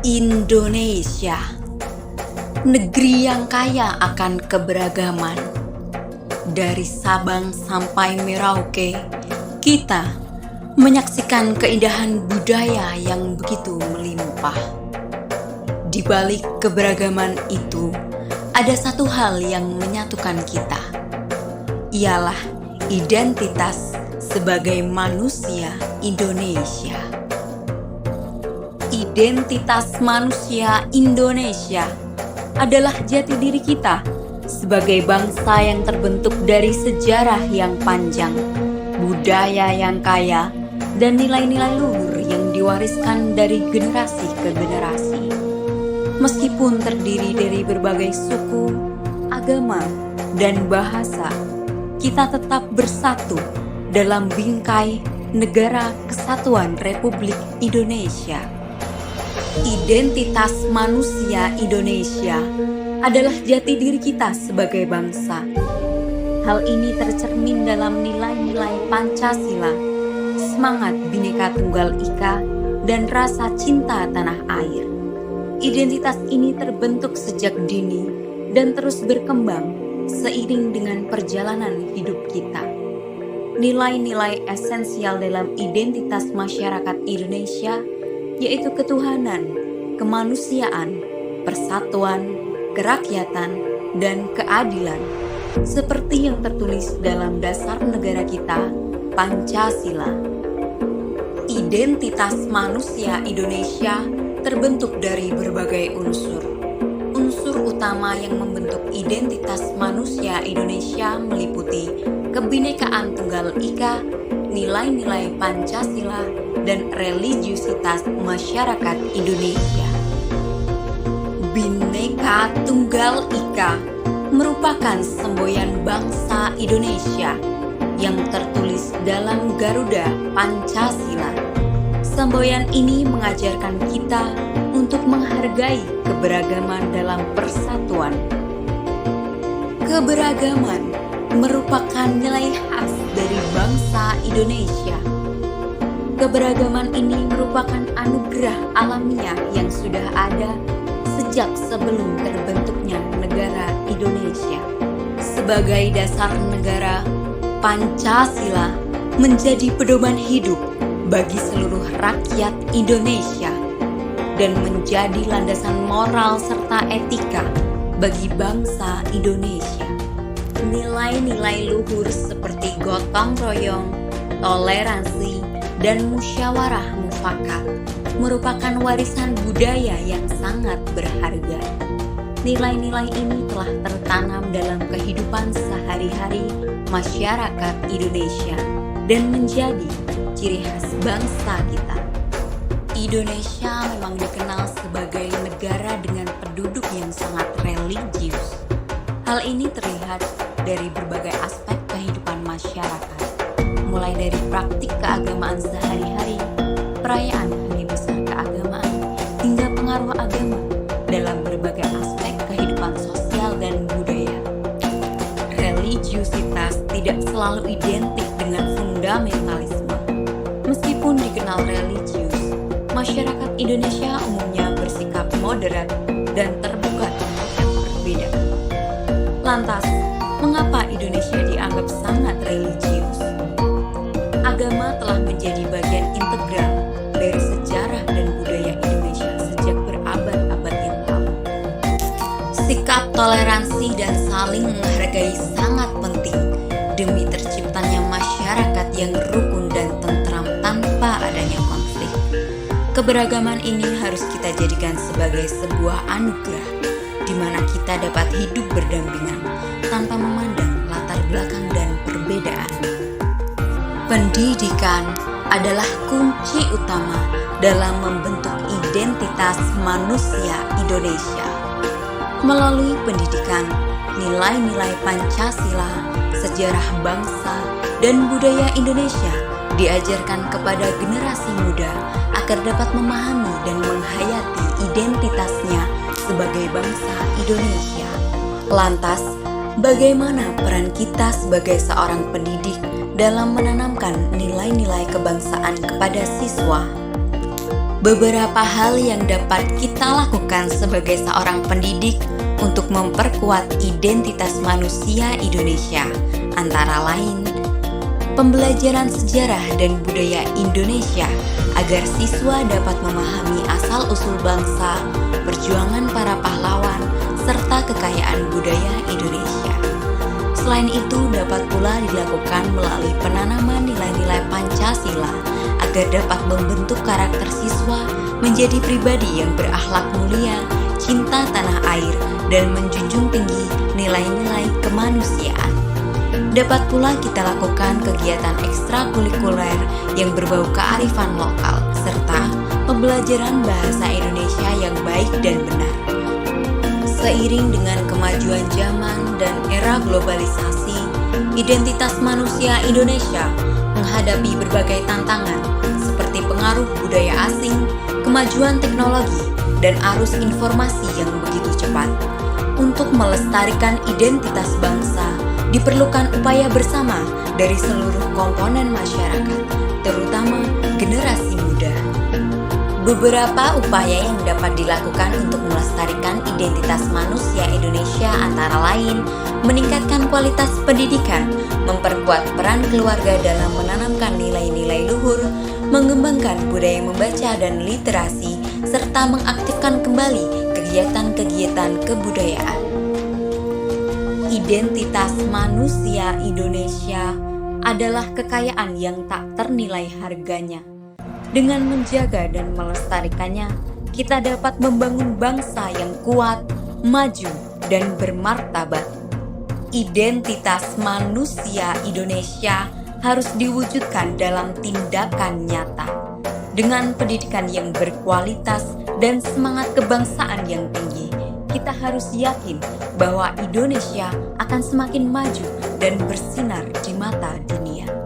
Indonesia, negeri yang kaya akan keberagaman. Dari Sabang sampai Merauke, kita menyaksikan keindahan budaya yang begitu melimpah. Di balik keberagaman itu, ada satu hal yang menyatukan kita. Ialah identitas sebagai manusia Indonesia. Identitas manusia Indonesia adalah jati diri kita sebagai bangsa yang terbentuk dari sejarah yang panjang, budaya yang kaya, dan nilai-nilai luhur yang diwariskan dari generasi ke generasi. Meskipun terdiri dari berbagai suku, agama, dan bahasa, kita tetap bersatu dalam bingkai Negara Kesatuan Republik Indonesia. Identitas manusia Indonesia adalah jati diri kita sebagai bangsa. Hal ini tercermin dalam nilai-nilai Pancasila, semangat Bhinneka Tunggal Ika, dan rasa cinta tanah air. Identitas ini terbentuk sejak dini dan terus berkembang seiring dengan perjalanan hidup kita. Nilai-nilai esensial dalam identitas masyarakat Indonesia yaitu ketuhanan, kemanusiaan, persatuan, kerakyatan, dan keadilan, seperti yang tertulis dalam dasar negara kita, Pancasila. Identitas manusia Indonesia terbentuk dari berbagai unsur. Unsur utama yang membentuk identitas manusia Indonesia meliputi Kebinekaan Tunggal Ika, nilai-nilai Pancasila, dan religiusitas masyarakat Indonesia. Bhinneka Tunggal Ika merupakan semboyan bangsa Indonesia yang tertulis dalam Garuda Pancasila. Semboyan ini mengajarkan kita untuk menghargai keberagaman dalam persatuan. Keberagaman merupakan nilai khas dari bangsa Indonesia. Keberagaman ini merupakan anugerah alamiah yang sudah ada sejak sebelum terbentuknya negara Indonesia. Sebagai dasar negara, Pancasila menjadi pedoman hidup bagi seluruh rakyat Indonesia dan menjadi landasan moral serta etika bagi bangsa Indonesia. Nilai-nilai luhur seperti gotong royong, toleransi, dan musyawarah mufakat merupakan warisan budaya yang sangat berharga. Nilai-nilai ini telah tertanam dalam kehidupan sehari-hari masyarakat Indonesia dan menjadi ciri khas bangsa kita. Indonesia memang dikenal sebagai negara dengan penduduk yang sangat religius. Hal ini terlihat dari berbagai aspek kehidupan masyarakat, mulai dari praktik keagamaan sehari-hari, perayaan hari besar keagamaan, hingga pengaruh agama dalam berbagai aspek kehidupan sosial dan budaya. Religiusitas tidak selalu identik dengan fundamentalisme. Meskipun dikenal religius, masyarakat Indonesia umumnya bersikap moderat dan terbuka terhadap yang berbeda. Lantas, mengapa Indonesia dianggap sangat religius? Agama telah menjadi bagian integral dari sejarah dan budaya Indonesia sejak berabad-abad yang lalu. Sikap toleransi dan saling menghargai sangat penting demi terciptanya masyarakat yang rukun dan tentram tanpa adanya konflik. Keberagaman ini harus kita jadikan sebagai sebuah anugerah di mana kita dapat hidup berdampingan tanpa memandang latar belakang dan perbedaan. Pendidikan adalah kunci utama dalam membentuk identitas manusia Indonesia. Melalui pendidikan, nilai-nilai Pancasila, sejarah bangsa, dan budaya Indonesia diajarkan kepada generasi muda agar dapat memahami dan menghayati identitasnya sebagai bangsa Indonesia. Lantas, bagaimana peran kita sebagai seorang pendidik dalam menanamkan nilai-nilai kebangsaan kepada siswa? Beberapa hal yang dapat kita lakukan sebagai seorang pendidik untuk memperkuat identitas manusia Indonesia, antara lain pembelajaran sejarah dan budaya Indonesia agar siswa dapat memahami asal-usul bangsa, perjuangan para pahlawan, serta kekayaan budaya Indonesia. Selain itu, dapat pula dilakukan melalui penanaman nilai-nilai Pancasila agar dapat membentuk karakter siswa menjadi pribadi yang berakhlak mulia, cinta tanah air, dan menjunjung tinggi nilai-nilai kemanusiaan. Dapat pula kita lakukan kegiatan ekstrakurikuler yang berbau kearifan lokal, serta pembelajaran bahasa Indonesia yang baik dan benar. Seiring dengan kemajuan zaman dan era globalisasi, identitas manusia Indonesia menghadapi berbagai tantangan seperti pengaruh budaya asing, kemajuan teknologi, dan arus informasi yang begitu cepat. Untuk melestarikan identitas bangsa, diperlukan upaya bersama dari seluruh komponen masyarakat, terutama generasi muda. Beberapa upaya yang dapat dilakukan untuk melestarikan identitas manusia Indonesia antara lain meningkatkan kualitas pendidikan, memperkuat peran keluarga dalam menanamkan nilai-nilai luhur, mengembangkan budaya membaca dan literasi, serta mengaktifkan kembali kegiatan-kegiatan kebudayaan. Identitas manusia Indonesia adalah kekayaan yang tak ternilai harganya. Dengan menjaga dan melestarikannya, kita dapat membangun bangsa yang kuat, maju, dan bermartabat. Identitas manusia Indonesia harus diwujudkan dalam tindakan nyata. Dengan pendidikan yang berkualitas dan semangat kebangsaan yang tinggi, kita harus yakin bahwa Indonesia akan semakin maju dan bersinar di mata dunia.